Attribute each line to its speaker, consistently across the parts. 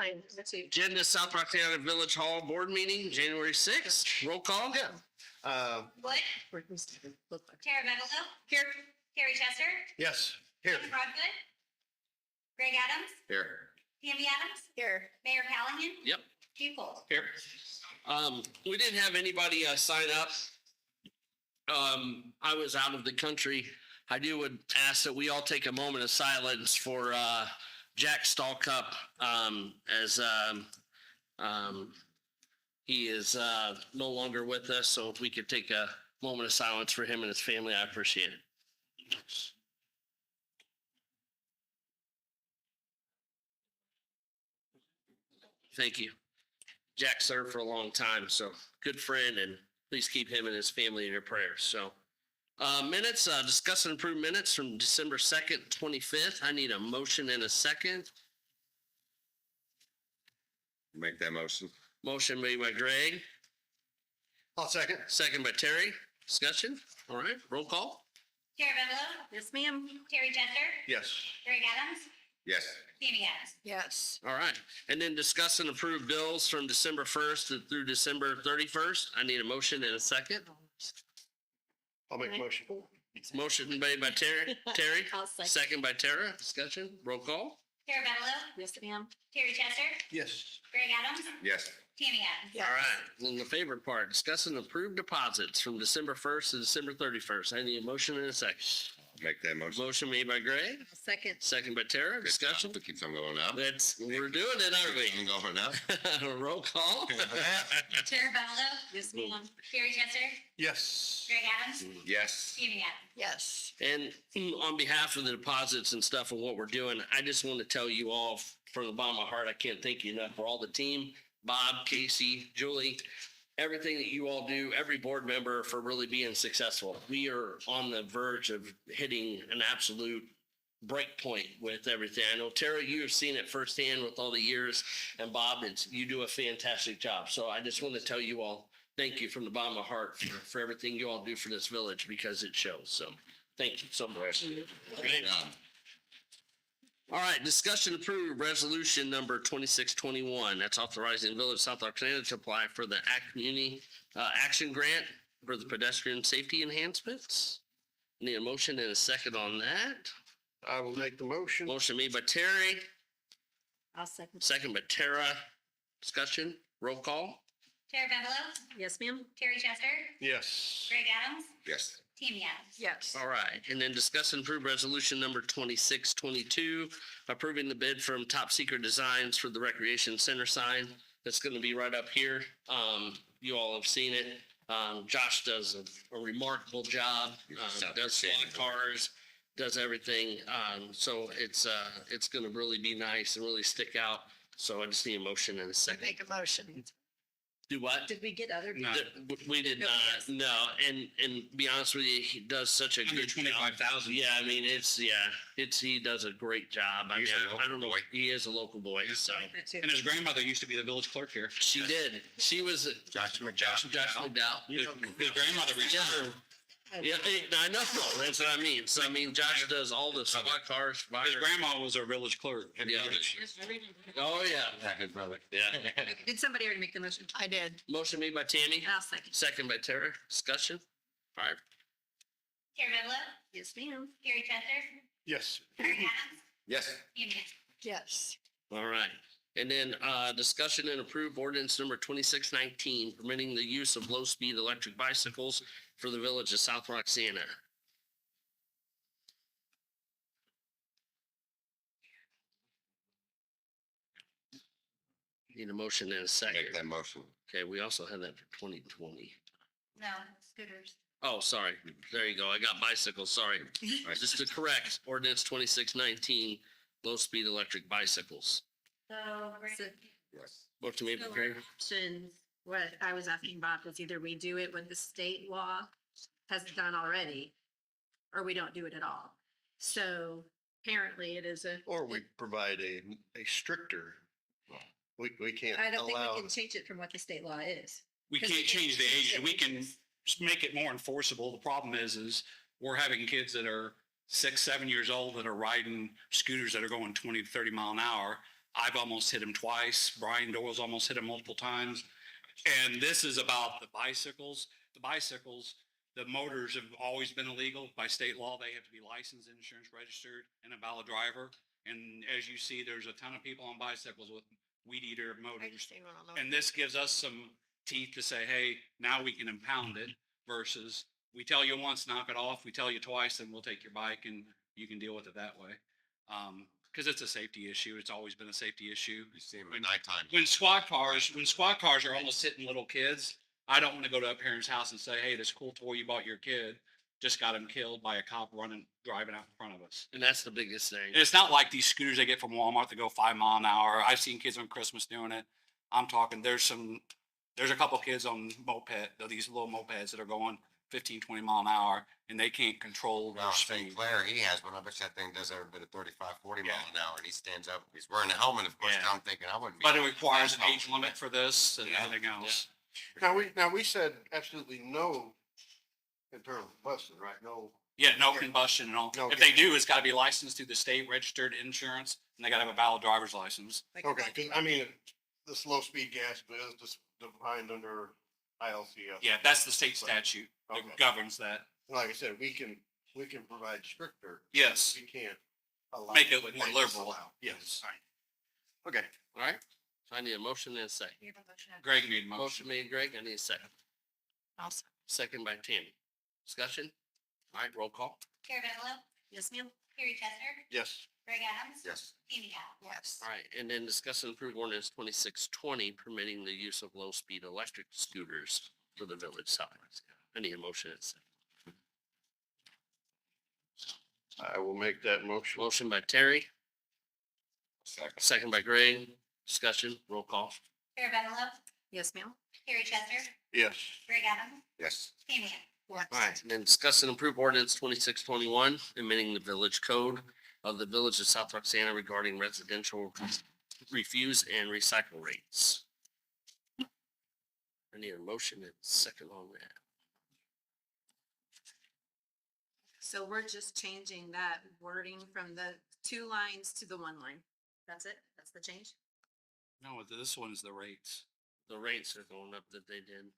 Speaker 1: fine. Let's see.
Speaker 2: Agenda South Roxana Village Hall Board Meeting, January 6th. Roll call.
Speaker 3: Yeah.
Speaker 4: Wood,
Speaker 1: Where does it look like?
Speaker 4: Tara Bettlefield,
Speaker 1: Here.
Speaker 4: Terry Chester,
Speaker 3: Yes. Here.
Speaker 4: Kevin Broadfoot, Greg Adams,
Speaker 3: Here.
Speaker 4: Tammy Adams,
Speaker 1: Here.
Speaker 4: Mayor Callahan,
Speaker 2: Yep.
Speaker 4: Chief Cole.
Speaker 2: Here. We didn't have anybody sign up. I was out of the country. I would ask that we all take a moment of silence for Jack Stallcup, as he is no longer with us. So if we could take a moment of silence for him and his family, I appreciate it. Thank you. Jack served for a long time, so good friend, and please keep him and his family in your prayers. So, minutes, discuss and approve minutes from December 2nd, 25th. I need a motion and a second.
Speaker 3: Make that motion.
Speaker 2: Motion made by Greg,
Speaker 3: I'll second.
Speaker 2: second by Terry. Discussion. All right, roll call.
Speaker 4: Tara Bettlefield,
Speaker 1: Yes, ma'am.
Speaker 4: Terry Chester,
Speaker 3: Yes.
Speaker 4: Greg Adams,
Speaker 3: Yes.
Speaker 4: Tammy Adams.
Speaker 1: Yes.
Speaker 2: All right, and then discuss and approve bills from December 1st through December 31st. I need a motion and a second.
Speaker 3: I'll make a motion.
Speaker 2: Motion made by Terry. Terry.
Speaker 1: I'll second.
Speaker 2: Second by Tara. Discussion. Roll call.
Speaker 4: Tara Bettlefield,
Speaker 1: Yes, ma'am.
Speaker 4: Terry Chester,
Speaker 3: Yes.
Speaker 4: Greg Adams,
Speaker 3: Yes.
Speaker 4: Tammy Adams.
Speaker 1: Yes.
Speaker 2: All right, and the favorite part, discuss and approve deposits from December 1st to December 31st. I need a motion and a second.
Speaker 3: Make that motion.
Speaker 2: Motion made by Greg,
Speaker 1: Second.
Speaker 2: second by Tara. Discussion.
Speaker 3: To keep some going now.
Speaker 2: We're doing it, aren't we?
Speaker 3: I'm going now.
Speaker 2: Roll call.
Speaker 4: Tara Bettlefield,
Speaker 1: Yes, ma'am.
Speaker 4: Terry Chester,
Speaker 3: Yes.
Speaker 4: Greg Adams,
Speaker 3: Yes.
Speaker 4: Tammy Adams.
Speaker 1: Yes.
Speaker 2: And on behalf of the deposits and stuff and what we're doing, I just want to tell you all from the bottom of my heart, I can't thank you enough for all the team, Bob, Casey, Julie, everything that you all do, every board member for really being successful. We are on the verge of hitting an absolute break point with everything. I know, Tara, you have seen it firsthand with all the years, and Bob, you do a fantastic job. So I just want to tell you all, thank you from the bottom of my heart for everything you all do for this village, because it shows. So thank you so much. Great. All right, discussion approved resolution number 2621. That's authorizing the Village of South Roxana to apply for the Act Community Action Grant for the pedestrian safety enhancements. Need a motion and a second on that.
Speaker 3: I will make the motion.
Speaker 2: Motion made by Terry,
Speaker 1: I'll second.
Speaker 2: second by Tara. Discussion, roll call.
Speaker 4: Tara Bettlefield,
Speaker 1: Yes, ma'am.
Speaker 4: Terry Chester,
Speaker 3: Yes.
Speaker 4: Greg Adams,
Speaker 3: Yes.
Speaker 4: Tammy Adams.
Speaker 1: Yes.
Speaker 2: All right, and then discuss and approve resolution number 2622, approving the bid from Top Secret Designs for the Recreation Center sign. That's going to be right up here. You all have seen it. Josh does a remarkable job. Does squad cars, does everything. So it's going to really be nice and really stick out. So I just need a motion and a second.
Speaker 1: Make a motion.
Speaker 2: Do what?
Speaker 1: Did we get other?
Speaker 2: We did not, no, and be honest with you, he does such a good job.
Speaker 5: 25,000.
Speaker 2: Yeah, I mean, he does a great job. I mean,
Speaker 3: He's a
Speaker 2: I don't know,
Speaker 3: local boy.
Speaker 2: he is a local boy, so.
Speaker 5: And his grandmother used to be the village clerk here.
Speaker 2: She did, she was,
Speaker 3: Josh McDowell.
Speaker 2: Josh McDowell.
Speaker 5: His grandmother retired.
Speaker 2: Yeah, I know, that's what I mean, so I mean, Josh does all the squad cars.
Speaker 5: His grandma was our village clerk.
Speaker 2: Yeah. Oh, yeah,
Speaker 3: Yeah, his brother.
Speaker 2: yeah.
Speaker 1: Did somebody already make the motion? I did.
Speaker 2: Motion made by Tammy,
Speaker 1: I'll second.
Speaker 2: second by Tara, discussion. All right,
Speaker 4: Tara Bettlefield,
Speaker 1: Yes, ma'am.
Speaker 4: Terry Chester,
Speaker 3: Yes.
Speaker 4: Greg Adams,
Speaker 3: Yes.
Speaker 4: Tammy Adams.
Speaker 1: Yes.
Speaker 2: all right. And then discussion and approve ordinance number 2619, permitting the use of low-speed electric bicycles for the village of South Roxana. Need a motion and a second.
Speaker 3: Make that motion.
Speaker 2: Okay, we also had that for 2020.
Speaker 4: No, scooters.
Speaker 2: Oh, sorry. There you go. I got bicycles, sorry. Just to correct, ordinance 2619, low-speed electric bicycles.
Speaker 4: So, Greg,
Speaker 3: Yes.
Speaker 2: Motion made by
Speaker 1: So
Speaker 2: Greg.
Speaker 1: options, what I was asking Bob is either we do it when the state law has it done already, or we don't do it at all. So apparently it is a.
Speaker 6: Or we provide a stricter, we can't
Speaker 1: I don't think
Speaker 6: allow.
Speaker 1: we can change it from what the state law is.
Speaker 5: We
Speaker 1: Because
Speaker 5: can't
Speaker 1: we can't
Speaker 5: change the
Speaker 1: change
Speaker 5: age.
Speaker 1: it.
Speaker 5: We can make it more enforceable. The problem is we're having kids that are 6, 7 years old that are riding scooters that are going 20 to 30 mile an hour. I've almost hit him twice. Brian Doyle's almost hit him multiple times. And this is about the bicycles. The bicycles, the motors have always been illegal by state law. They have to be licensed, insurance registered, and a valid driver. And as you see, there's a ton of people on bicycles with weed eater motors. And this gives us some teeth to say, hey, now we can impound it versus we tell you once, knock it off. We tell you twice, then we'll take your bike and you can deal with it that way. Because it's a safety issue. It's always been a safety issue.
Speaker 7: You see them at nighttime.
Speaker 5: When squad cars are almost hitting little kids, I don't want to go to a parent's house and say, hey, this cool toy you bought your kid just got him killed by a cop driving out in front of us.
Speaker 2: And that's the biggest thing.
Speaker 5: And it's not like these scooters they get from Walmart that go 5 miles an hour. I've seen kids on Christmas doing it. I'm talking, there's a couple kids on these little mopeds that are going 15, 20 mile an hour and they can't control their
Speaker 7: Well,
Speaker 5: speed.
Speaker 7: St. Clair, he has one. I bet that thing does every bit of 35, 40
Speaker 5: Yeah.
Speaker 7: mile an hour and he stands up. He's wearing a helmet. Of course,
Speaker 5: Yeah.
Speaker 7: I'm thinking I wouldn't be.
Speaker 5: But it requires an
Speaker 7: That's
Speaker 5: age limit for this and
Speaker 7: Yeah.
Speaker 5: everything else.
Speaker 3: Now we said absolutely no internal combustion, right? No.
Speaker 5: Yeah, no combustion and all.
Speaker 3: No
Speaker 5: If they do, it's gotta be licensed through the state registered insurance and they gotta have a valid driver's license.
Speaker 3: Okay, because I mean, the slow speed gas is just defined under ILCS.
Speaker 5: Yeah, that's the state statute
Speaker 3: Okay.
Speaker 5: that governs that.
Speaker 3: Like I said, we can provide stricter.
Speaker 5: Yes.
Speaker 3: We can't allow.
Speaker 5: Make it
Speaker 3: what
Speaker 5: more
Speaker 3: they
Speaker 5: liberal.
Speaker 3: allow. Yes.
Speaker 5: Right.
Speaker 3: Okay.
Speaker 2: All right. So I need a motion and a second.
Speaker 4: We have a motion.
Speaker 5: Greg made a
Speaker 2: Motion
Speaker 5: motion.
Speaker 2: made, Greg. I need a second.
Speaker 1: Also.
Speaker 2: Second by Tammy. Discussion? All right, roll call.
Speaker 4: Carrie Vanderloop,
Speaker 1: Yes, ma'am.
Speaker 4: Carrie Tester,
Speaker 3: Yes.
Speaker 4: Greg Adams.
Speaker 7: Yes.
Speaker 4: Amy Howe.
Speaker 1: Yes.
Speaker 2: All right, and then discuss and approve ordinance 2620 permitting the use of low-speed electric scooters for the village side. I need a motion and a second.
Speaker 3: I will make that motion.
Speaker 2: Motion by Terry,
Speaker 7: Second.
Speaker 2: second by Greg. Discussion, roll call.
Speaker 4: Carrie Vanderloop,
Speaker 1: Yes, ma'am.
Speaker 4: Carrie Tester,
Speaker 3: Yes.
Speaker 4: Greg Adams,
Speaker 7: Yes.
Speaker 4: Amy Howe.
Speaker 1: Yes.
Speaker 2: All right, and then discuss and approve ordinance 2621 amending the village code of the village of South Roxana regarding residential refuse and recycle rates. I need a motion and second on that.
Speaker 1: So we're just changing that wording from the 2 lines to the 1 line. That's it? That's the change?
Speaker 5: No, this one's the rates.
Speaker 2: The rates are going up that they did.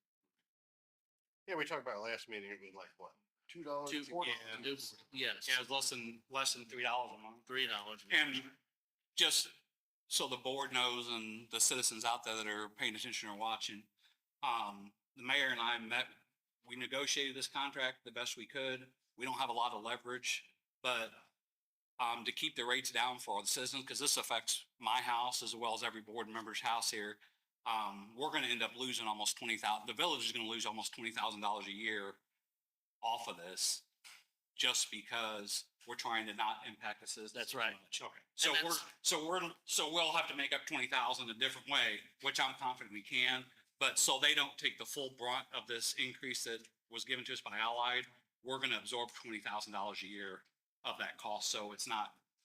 Speaker 3: Yeah, we talked about last meeting, it was like what, $2?
Speaker 2: Two,
Speaker 3: $4?
Speaker 2: yes,
Speaker 5: Yeah, it's less than $3 a month.
Speaker 2: $3.
Speaker 5: And just so the board knows and the citizens out there that are paying attention or watching, the mayor and I we negotiated this contract the best we could. We don't have a lot of leverage, but to keep the rates down for all the citizens, because this affects my house as well as every board member's house here. We're going to end up losing almost 20,000. The village is going to lose almost $20,000 a year off of this, just because we're trying to not impact the citizens.
Speaker 2: That's right.
Speaker 5: Okay. So
Speaker 2: And
Speaker 5: we'll have to make up 20,000 a different way, which I'm confident we can. But so they don't take the full brunt of this increase that was given to us by Allied, we're going to absorb $20,000 a year of that cost. So it's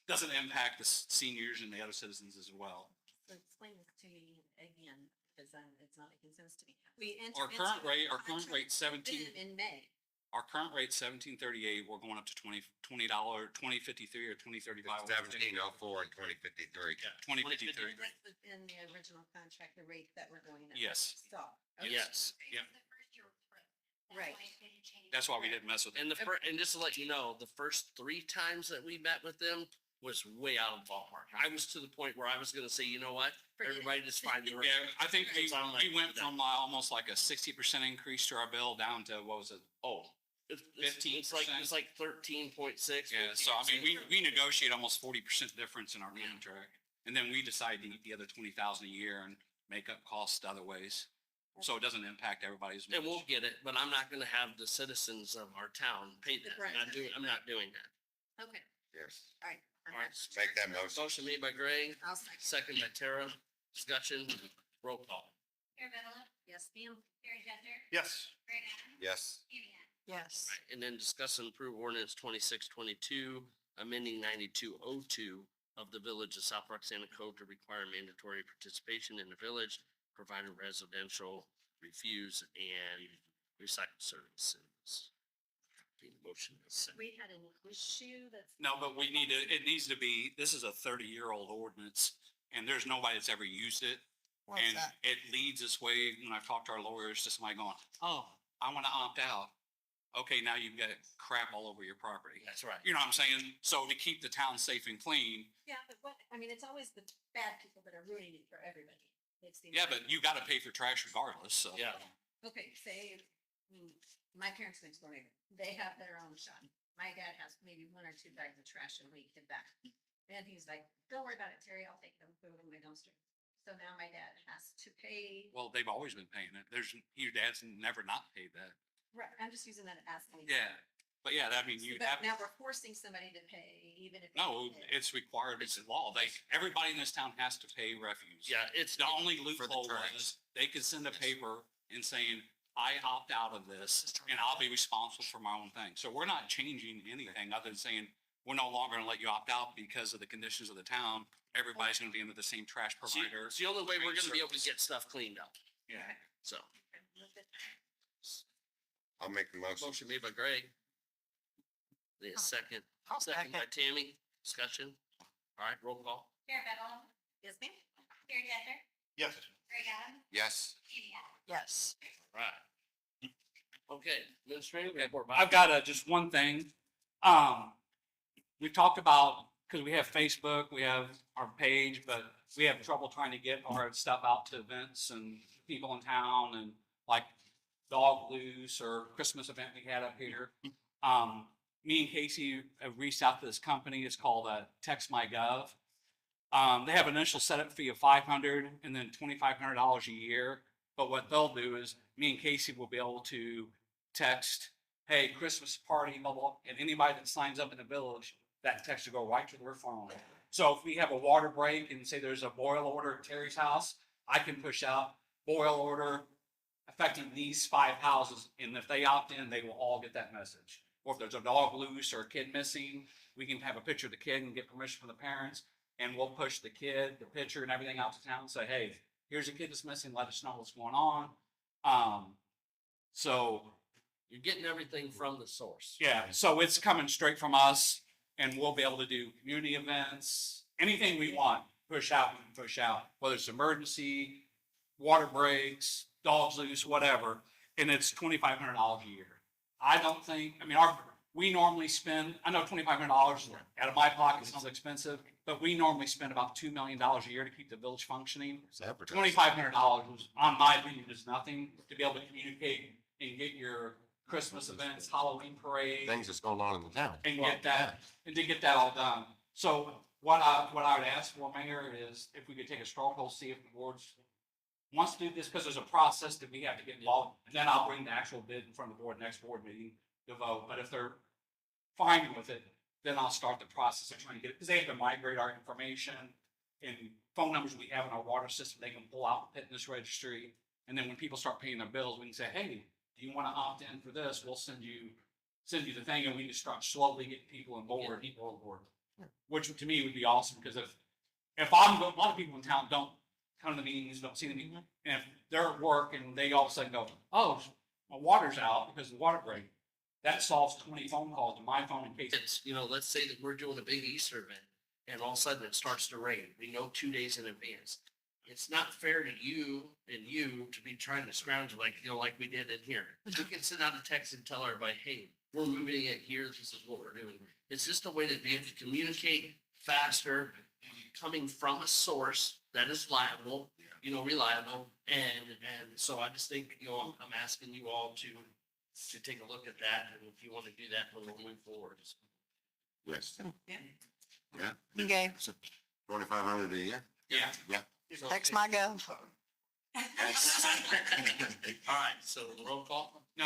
Speaker 5: doesn't impact the seniors and the other citizens as well.
Speaker 1: So explain this to me again, because it's not making sense to me. We entered
Speaker 5: Our current
Speaker 1: into a
Speaker 5: rate,
Speaker 1: contract
Speaker 5: 17.
Speaker 1: In May.
Speaker 5: Our current rate $17.38. We're going up to $20.53 or $20.35.
Speaker 7: 1704 and 2053.
Speaker 5: Yeah, 20.53.
Speaker 1: This was in the original contract, the rate that we're going at.
Speaker 5: Yes.
Speaker 1: Stop.
Speaker 2: Yes.
Speaker 5: Yep.
Speaker 4: The first year was free.
Speaker 1: Right.
Speaker 4: why it didn't change.
Speaker 5: That's why we didn't mess with it.
Speaker 2: And and just to let you know, the first 3 times that we met with them was way out of the ballpark. I was to the point where I was gonna say, you know what?
Speaker 1: Forget it.
Speaker 2: Everybody just find the.
Speaker 5: Yeah, I think we
Speaker 2: Sound like
Speaker 5: went
Speaker 2: that.
Speaker 5: from almost like a 60% increase to our bill down to, what was it?
Speaker 2: Oh, it's like 13.6.
Speaker 5: Yeah, so I mean, we negotiate almost 40% difference in our contract. And then we decide to eat the other 20,000 a year and make up costs other ways. So it doesn't impact everybody's.
Speaker 2: And we'll get it, but I'm not gonna have the citizens of our town pay that.
Speaker 1: Right.
Speaker 2: I'm not doing that.
Speaker 1: Okay,
Speaker 7: Yes.
Speaker 1: all right.
Speaker 2: All right.
Speaker 7: Make that motion.
Speaker 2: Motion made by Greg,
Speaker 1: I'll second.
Speaker 2: second by Tara. Discussion, roll call.
Speaker 4: Carrie Vanderloop,
Speaker 1: Yes, ma'am.
Speaker 4: Carrie Tester,
Speaker 3: Yes.
Speaker 4: Greg Adams,
Speaker 7: Yes.
Speaker 4: Amy Howe.
Speaker 1: Yes.
Speaker 2: Right, and then discuss and approve ordinance 2622, amending 9202 of the Village of South Roxana Code to require mandatory participation in the village, providing residential refuse and recycle services. Need a motion to second.
Speaker 1: We had an issue that's.
Speaker 5: No, but it needs to be, this is a 30-year-old ordinance. and there's nobody that's ever used it.
Speaker 8: What's
Speaker 5: And
Speaker 8: that?
Speaker 5: it leads this way, when I've talked to our lawyers, to somebody going, oh, I want to opt out. Okay, now you've got crap all over your property.
Speaker 2: That's right.
Speaker 5: You know what I'm saying? So to keep the town safe and clean,
Speaker 1: Yeah, but what, I mean, it's always the bad people that are ruining it for everybody. It's the.
Speaker 5: yeah, but you got to pay for trash regardless, so.
Speaker 2: Yeah.
Speaker 1: Okay, say, my parents next door neighbor, they have their own shop. My dad has maybe 1 or 2 bags of trash a week in back. And he's like, don't worry about it, Terry, I'll take them, put them in my dumpster. So now my dad has to pay,
Speaker 5: Well, they've always been paying it. Your dad's never not paid that.
Speaker 1: right, I'm just using that as an example.
Speaker 5: Yeah. But yeah, I mean, you
Speaker 1: But
Speaker 5: have,
Speaker 1: now we're forcing somebody to pay even if. they
Speaker 5: no,
Speaker 1: don't pay.
Speaker 5: it's required. It's law. Everybody in this town has to pay refuse.
Speaker 2: Yeah, it's,
Speaker 5: The only
Speaker 7: For the
Speaker 5: loophole
Speaker 7: trash.
Speaker 5: was they could send a paper and saying, I opt out of this and I'll be responsible for my own thing. So we're not changing anything other than saying, we're no longer gonna let you opt out because of the conditions of the town. Everybody's gonna be under the same trash provider.
Speaker 2: it's the only way we're gonna be able to get stuff cleaned up,
Speaker 5: Yeah.
Speaker 2: so.
Speaker 7: I'll make the motion.
Speaker 2: Motion made by Greg. Need a second,
Speaker 8: I'll
Speaker 2: second by
Speaker 8: second.
Speaker 2: Tammy, discussion. All right, roll call.
Speaker 4: Karen Bettles,
Speaker 1: Yes, ma'am.
Speaker 4: Terry Gettner,
Speaker 3: Yes.
Speaker 4: Greg Adams,
Speaker 7: Yes.
Speaker 4: Jamie Adam.
Speaker 8: Yes.
Speaker 2: All right. Okay, administrative
Speaker 5: Okay,
Speaker 2: report.
Speaker 5: I've got just one thing. We talked about, because we have Facebook, we have our page, but we have trouble trying to get our stuff out to events and people in town and like Dog Loose or Christmas event we had up here. Me and Casey have reached out to this company. It's called Text My Gov. They have an initial setup fee of $500 and then $2,500 a year. But what they'll do is me and Casey will be able to text, hey, Christmas party, blah, blah, and anybody that signs up in the village, that text will go right to their phone. So if we have a water break and say there's a boil order at Terry's house, I can push out boil order affecting these 5 houses. And if they opt in, they will all get that message. Or if there's a dog loose or a kid missing, we can have a picture of the kid and get permission from the parents. And we'll push the kid, the picture and everything out to town and say, hey, here's a kid that's missing, let us know what's going on. So
Speaker 2: You're getting everything from the source.
Speaker 5: yeah, so it's coming straight from us and we'll be able to do community events, anything we want, push out, we can push out, whether it's emergency, water breaks, dogs loose, whatever. And it's $2,500 a year. I don't think, I mean, we normally spend, I know $2,500 out of my pocket sounds expensive, but we normally spend about $2 million a year to keep the village functioning. $2,500 was, on my opinion, is nothing to be able to communicate and get your Christmas events, Halloween parade,
Speaker 7: Things that's going on in the town.
Speaker 5: and get that, and to get that all done. So what I would ask for, Mayor, is if we could take a straw poll, see if the board's wants to do this, because there's a process that we have to get involved, and then I'll bring the actual bid in front of the board next board meeting to vote. But if they're fine with it, then I'll start the process of trying to get it, because they have to migrate our information and phone numbers we have in our water system, they can pull out the fitness registry. And then when people start paying their bills, we can say, hey, do you want to opt in for this? We'll send you the thing, and we can start slowly getting people on board.
Speaker 2: Get people on board.
Speaker 5: Which to me would be awesome, because if I'm, a lot of people in town don't come to the meetings, don't see the meeting, and if they're at work and they all of a sudden go, oh, my water's out because of the water break, that solves 20 phone calls to my phone in case.
Speaker 2: It's, let's say that we're doing a big Easter event and all of a sudden it starts to rain. We know 2 days in advance. It's not fair to you to be trying to scrounge like we did in here. We can send out a text and tell everybody, hey, we're moving it here. This is what we're doing. It's just a way to be able to communicate faster, coming from a source that is reliable. And so I just think, I'm asking you all to take a look at that. And if you want to do that, we'll move forward.
Speaker 7: Yes.
Speaker 8: Okay,
Speaker 7: 2,500 a year?
Speaker 5: Yeah.
Speaker 8: text my gov.
Speaker 2: All right, so roll call.
Speaker 5: No,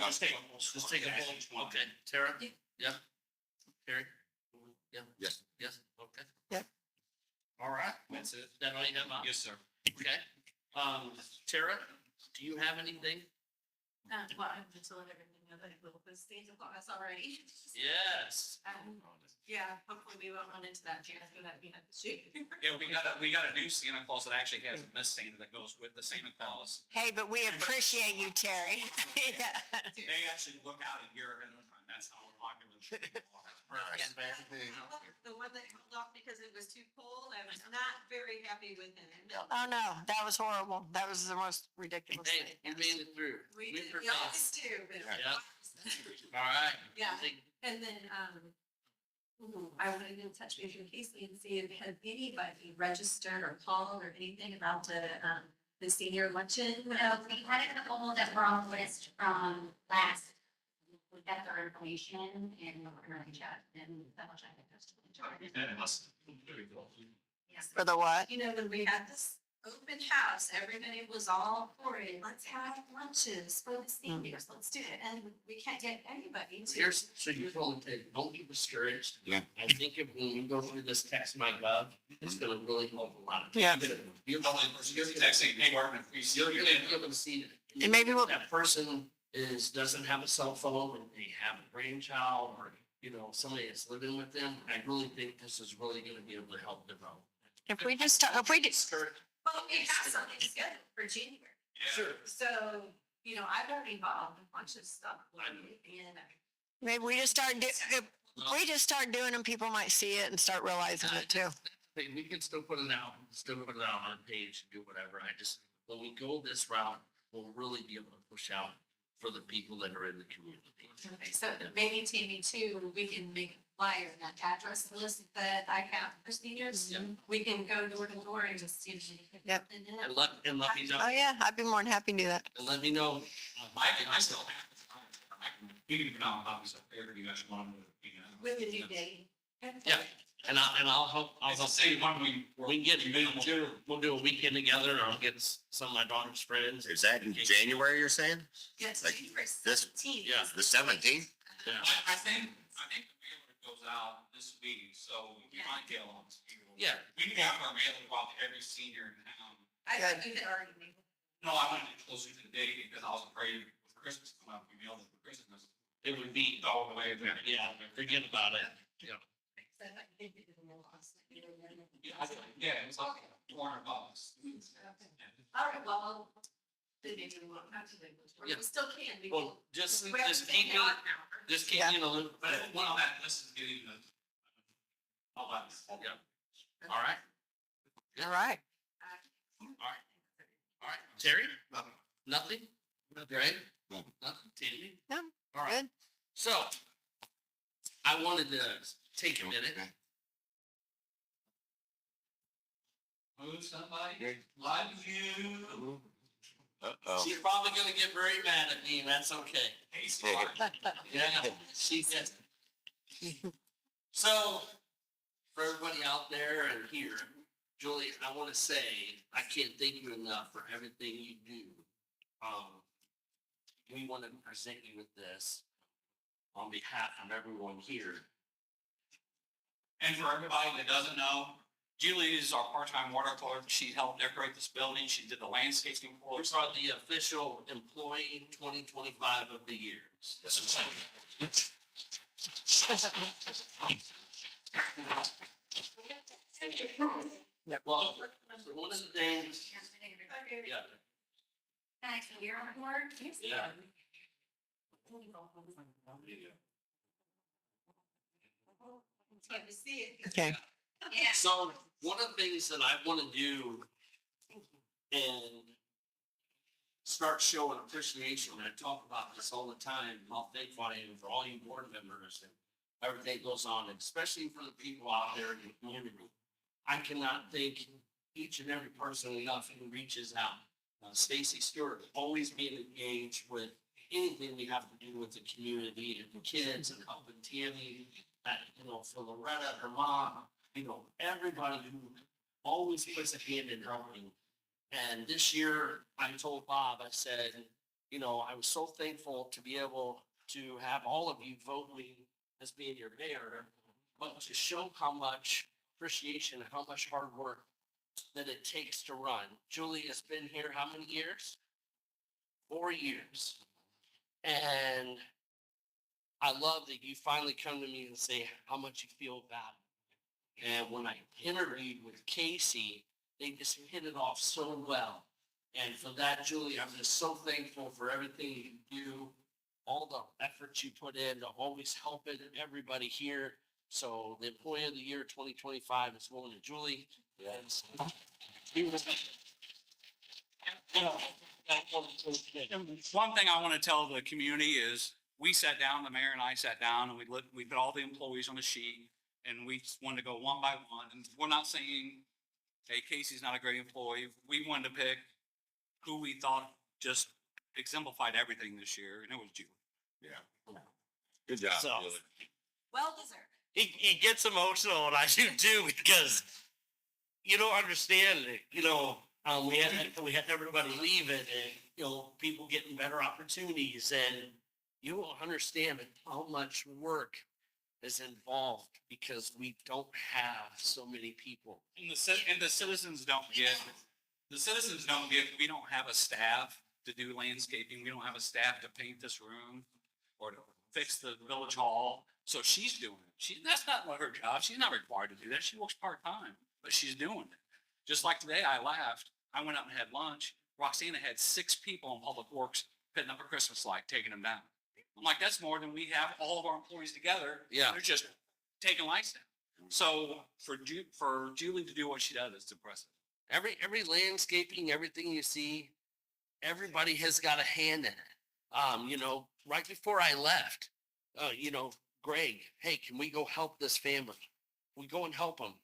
Speaker 5: just take a poll.
Speaker 2: Just take a poll. Okay, Tara? Yeah. Terry? Yeah.
Speaker 7: Yes.
Speaker 2: Yes, okay.
Speaker 8: Yep.
Speaker 2: All right.
Speaker 5: That's it.
Speaker 2: That all you have, Bob?
Speaker 5: Yes, sir.
Speaker 2: Okay. Tara, do you have anything?
Speaker 1: Well, I'm just letting everything know that it will be Santa Claus already.
Speaker 2: Yes.
Speaker 1: Yeah, hopefully we won't run into that fiasco that we had this year.
Speaker 5: Yeah, we got a new Santa Claus that actually has a Miss Santa that goes with the Santa Claus.
Speaker 8: Hey, but we appreciate you, Terry. Yeah.
Speaker 5: They actually look out a year ahead of time That's how popular.
Speaker 1: The one that held off because it was too cold, I was not very happy with him.
Speaker 8: Oh, no, that was horrible. That was the most ridiculous
Speaker 2: Hey,
Speaker 8: thing.
Speaker 2: you made it through.
Speaker 1: We
Speaker 2: We
Speaker 1: did, we
Speaker 2: prevailed.
Speaker 1: always do. but-
Speaker 2: Yeah. All right.
Speaker 1: Yeah. And then, I wanted to touch base with Casey and see if had anybody registered or called or anything about the senior luncheon.
Speaker 4: So we had a couple that were on the list from last, we got their information and we're gonna reach out and double check it. Yes.
Speaker 8: For the what?
Speaker 1: You know, when we had this open house, everybody was all for it. Let's have lunches for the seniors. Let's do it. And we can't get anybody to.
Speaker 2: Here's, so you told me, don't be discouraged.
Speaker 7: Yeah.
Speaker 2: I think if when you go through this text my gov, it's gonna really help a lot.
Speaker 8: Yeah.
Speaker 2: You're
Speaker 5: Texting, hey, Martin, if we see
Speaker 2: You're
Speaker 5: you.
Speaker 2: gonna be able to see
Speaker 8: And maybe we'll,
Speaker 2: that person doesn't have a cell phone and they have a brainchild or, you know, somebody that's living with them. I really think this is really gonna be able to help develop.
Speaker 8: if we just, if we just,
Speaker 1: Well, we have something scheduled for January.
Speaker 2: Sure.
Speaker 1: So, you know, I've already bought a bunch of stuff. And
Speaker 8: maybe we just start, if we just start doing them, people might see it and start realizing it too.
Speaker 2: Hey, we can still put it out, on our page, and do whatever. I just, when we go this route, we'll really be able to push out for the people that are in the community.
Speaker 1: okay, so maybe Tammy too, we can make a flyer, that address list that I have for seniors.
Speaker 2: Yeah.
Speaker 1: We can go door to door and just see if we can.
Speaker 8: Yep.
Speaker 2: And let me know,
Speaker 8: Oh, yeah, I'd be more than happy to do that.
Speaker 2: and let me know.
Speaker 5: I still have. You can put out copies of every you guys want, you know.
Speaker 1: With the new date.
Speaker 2: Yeah. And I'll help,
Speaker 5: I'll say one we.
Speaker 2: we can we'll do a weekend together, and I'll get some of my daughter's friends.
Speaker 7: Is that in January, you're saying?
Speaker 1: Yes,
Speaker 7: Like
Speaker 1: January
Speaker 7: this-
Speaker 1: 17th.
Speaker 2: Yeah.
Speaker 7: The 17th?
Speaker 2: Yeah.
Speaker 5: I think the mailer goes out this week, so we
Speaker 1: Yeah.
Speaker 5: might get on.
Speaker 2: Yeah.
Speaker 5: We can have our mailer go out to every senior in town.
Speaker 1: I
Speaker 8: Good.
Speaker 1: thought you had already made.
Speaker 5: No, I wanted to closer to the date because I was afraid with Christmas coming up, we mailed it for Christmas.
Speaker 2: It would be,
Speaker 5: All the way there.
Speaker 2: yeah, forget about it. Yeah.
Speaker 5: Yeah, it's like $400.
Speaker 1: All right, well, then maybe we won't have to do this.
Speaker 2: Yeah.
Speaker 1: We still can. We
Speaker 2: Well,
Speaker 1: can-
Speaker 2: just
Speaker 1: we have to
Speaker 2: keep
Speaker 1: take
Speaker 2: me,
Speaker 1: it out now.
Speaker 2: just keep
Speaker 8: Yeah.
Speaker 2: me in the loop.
Speaker 5: But one on that list is getting the. All that.
Speaker 2: Yeah. All right,
Speaker 8: All right.
Speaker 2: all right. Terry?
Speaker 3: Nothing.
Speaker 2: Nothing? Right?
Speaker 7: No.
Speaker 2: Nothing, Tammy?
Speaker 8: No,
Speaker 2: All right.
Speaker 8: Good.
Speaker 2: So I wanted to take a minute.
Speaker 5: Move somebody, love you.
Speaker 7: Uh-oh.
Speaker 2: She's probably gonna get very mad at me, and that's okay.
Speaker 5: Casey,
Speaker 2: Yeah, she did. So, for everybody out there and here, Julie, I want to say, I can't thank you enough for everything you do. We want to present you with this on behalf of everyone here.
Speaker 5: and for everybody that doesn't know, Julie is our part-time water clerk. She helped decorate this building. She did the landscaping for
Speaker 2: We
Speaker 5: us.
Speaker 2: are the official employee 2025 of the year. Well, so one of the things, yeah,
Speaker 4: Thanks, you're on board.
Speaker 2: Yeah.
Speaker 1: It's good to see it.
Speaker 8: Okay.
Speaker 4: Yeah.
Speaker 2: so one of the things that I want to do and start showing appreciation, and I talk about this all the time, how thankful I am for all you board members and everything goes on, and especially for the people out there in the community. I cannot thank each and every person enough who reaches out. Stacy Stewart, always being engaged with anything we have to do with the community and the kids and helping Tammy, for Loretta, her mom, everybody who always puts a hand in helping. And this year, I told Bob, I said, I was so thankful to be able to have all of you vote me as being your mayor, but to show how much appreciation, how much hard work that it takes to run. Julie has been here how many years? 4 years. And I love that you finally come to me and say how much you feel about it. And when I interviewed with Casey, they just hit it off so well. And for that, Julie, I'm just so thankful for everything you do. all the efforts you put in to always helping everybody here. So the Employee of the Year 2025 is going to Julie. Yes.
Speaker 5: And one thing I want to tell the community is, we sat down, the mayor and I sat down, and we put all the employees on a sheet, and we just wanted to go one by one, and we're not saying, hey, Casey's not a great employee. We wanted to pick who we thought just exemplified everything this year, and it was Julie.
Speaker 7: Good job.
Speaker 2: So-
Speaker 7: Julie.
Speaker 1: Well deserved.
Speaker 2: He gets emotional, and I do too, because you don't understand it. We had everybody leave it, and people getting better opportunities, and you don't understand how much work is involved because we don't have so many people.
Speaker 5: And the citizens don't get, we don't have a staff to do landscaping. We don't have a staff to paint this room or to fix the village hall. So she's doing it. That's not her job. She's not required to do that. She works part-time, but she's doing it. Just like today, I laughed. I went out and had lunch. Roxana had 6 people in Public Works putting up a Christmas light, taking them down. I'm like, that's more than we have all of our employees together.
Speaker 2: Yeah.
Speaker 5: They're just taking lights down. So for Julie to do what she does, it's impressive.
Speaker 2: Every landscaping, everything you see, everybody has got a hand in it. Right before I left, Greg, hey, can we go help this family? We go and help them,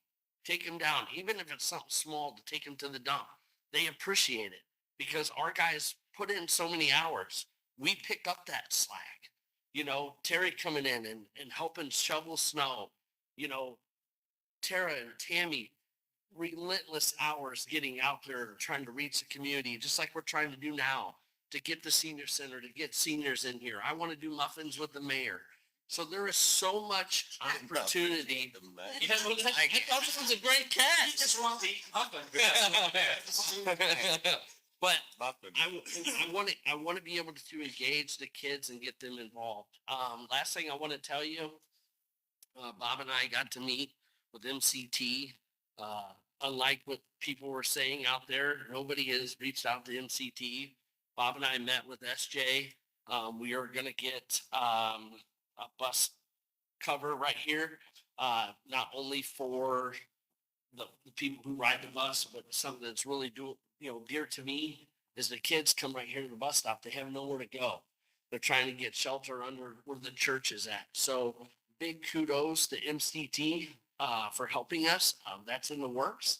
Speaker 2: take them down, even if it's something small to take them to the dump. They appreciate it because our guys put in so many hours. We pick up that slack. Terry coming in and helping shovel snow. Tara and Tammy, relentless hours getting out there trying to reach the community, just like we're trying to do now, to get the senior center, to get seniors in here. I want to do muffins with the mayor. So there is so much opportunity. Yeah, well, I thought this was a great catch.
Speaker 5: just wants to eat
Speaker 2: But
Speaker 7: Muffin.
Speaker 2: I want to be able to engage the kids and get them involved. Last thing I want to tell you, Bob and I got to meet with MCT. Unlike what people were saying out there, nobody has reached out to MCT. Bob and I met with SJ. We are going to get a bus cover right here, not only for the people who ride the bus, but something that's really dear to me is the kids come right here to the bus stop. They have nowhere to go. They're trying to get shelter under where the church is at. So big kudos to MCT for helping us. That's in the works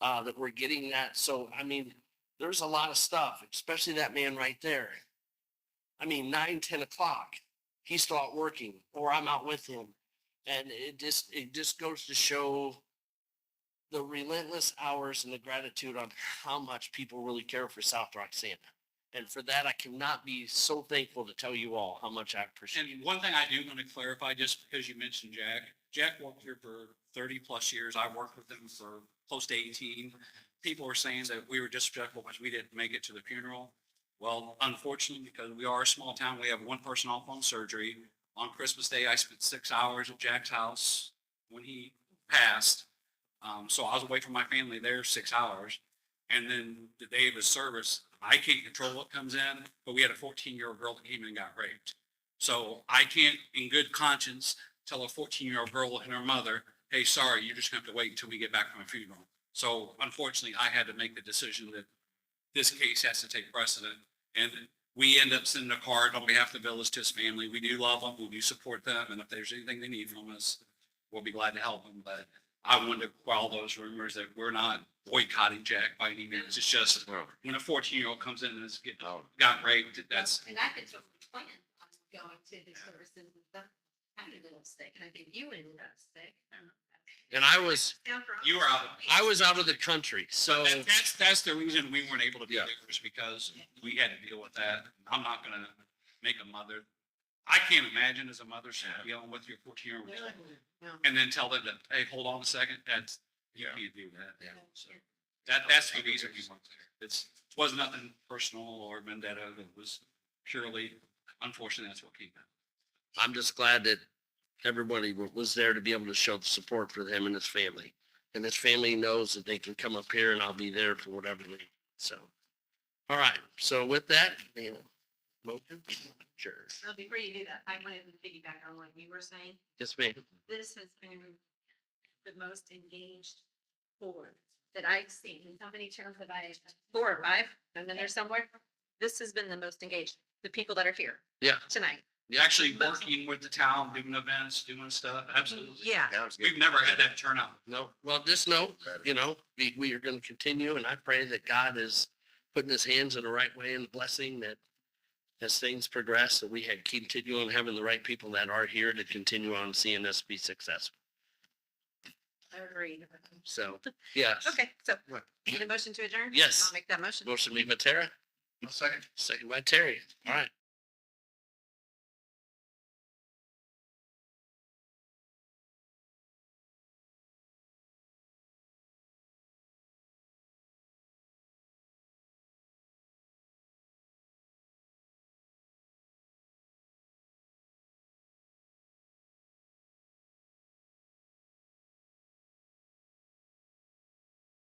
Speaker 2: that we're getting that. So, there's a lot of stuff, especially that man right there. 9, 10 o'clock, he's still out working or I'm out with him. And it just goes to show the relentless hours and the gratitude on how much people really care for South Roxana. And for that, I cannot be so thankful to tell you all how much I appreciate it.
Speaker 5: And one thing I do want to clarify, just because you mentioned Jack. Jack worked here for 30 plus years. I worked with him for close to 18. People were saying that we were disrespectful because we didn't make it to the funeral. Well, unfortunately, because we are a small town, we have one person off on surgery. On Christmas Day, I spent 6 hours at Jack's house when he passed. So I was away from my family there 6 hours. And then the day of his service, I can't control what comes in, but we had a 14-year-old girl that came in and got raped. So I can't, in good conscience, tell a 14-year-old girl and her mother, hey, sorry, you're just going to have to wait until we get back from a funeral. So unfortunately, I had to make the decision that this case has to take precedent. And we end up sending a card on behalf of the village to his family. We do love them. We do support them. And if there's anything they need from us, we'll be glad to help them. But I wanted to quell those rumors that we're not boycotting Jack by any means. It's just when a 14-year-old comes in and has got raped, that's.
Speaker 1: And I could totally plan on going to his service and stuff. I ended up sick, and I think you ended up sick.
Speaker 2: And I was
Speaker 5: You were out.
Speaker 2: I was out of the country, so
Speaker 5: That's the reason we weren't able to be
Speaker 2: Yeah.
Speaker 5: there, is because we had to deal with that. I'm not gonna make a mother. I can't imagine as a mother dealing with your 14-year-old and then tell them that, hey, hold on a second, you can't do that.
Speaker 2: Yeah.
Speaker 5: So that's the reason we weren't there. It was nothing personal or vendetta. It was purely, unfortunately, that's what came out.
Speaker 2: I'm just glad that everybody was there to be able to show the support for him and his family. And his family knows that they can come up here and I'll be there for whatever they need. So, all right. So with that, Motion? Sure.
Speaker 1: So before you do that, I wanted to piggyback on what you were saying.
Speaker 2: Yes, ma'am.
Speaker 1: This has been the most engaged board that I've seen. How many terms have I, 4 or 5? And then there's somewhere. This has been the most engaged, the people that are here
Speaker 2: Yeah.
Speaker 1: tonight.
Speaker 5: You're actually working with the town, doing events, doing stuff. Absolutely.
Speaker 1: Yeah.
Speaker 6: Sounds good.
Speaker 5: We've never had that turnout.
Speaker 2: No, well, just know, you know, we are going to continue, and I pray that God is putting his hands in the right way and blessing that as things progress, that we had continue on having the right people that are here to continue on seeing us be successful.
Speaker 1: I agree.
Speaker 2: So, yes.
Speaker 1: Okay, so
Speaker 2: What?
Speaker 1: need a motion to adjourn?
Speaker 2: Yes.
Speaker 1: I'll make that motion.
Speaker 2: Motion made by Tara,
Speaker 3: A second.
Speaker 2: second by Terry. All right.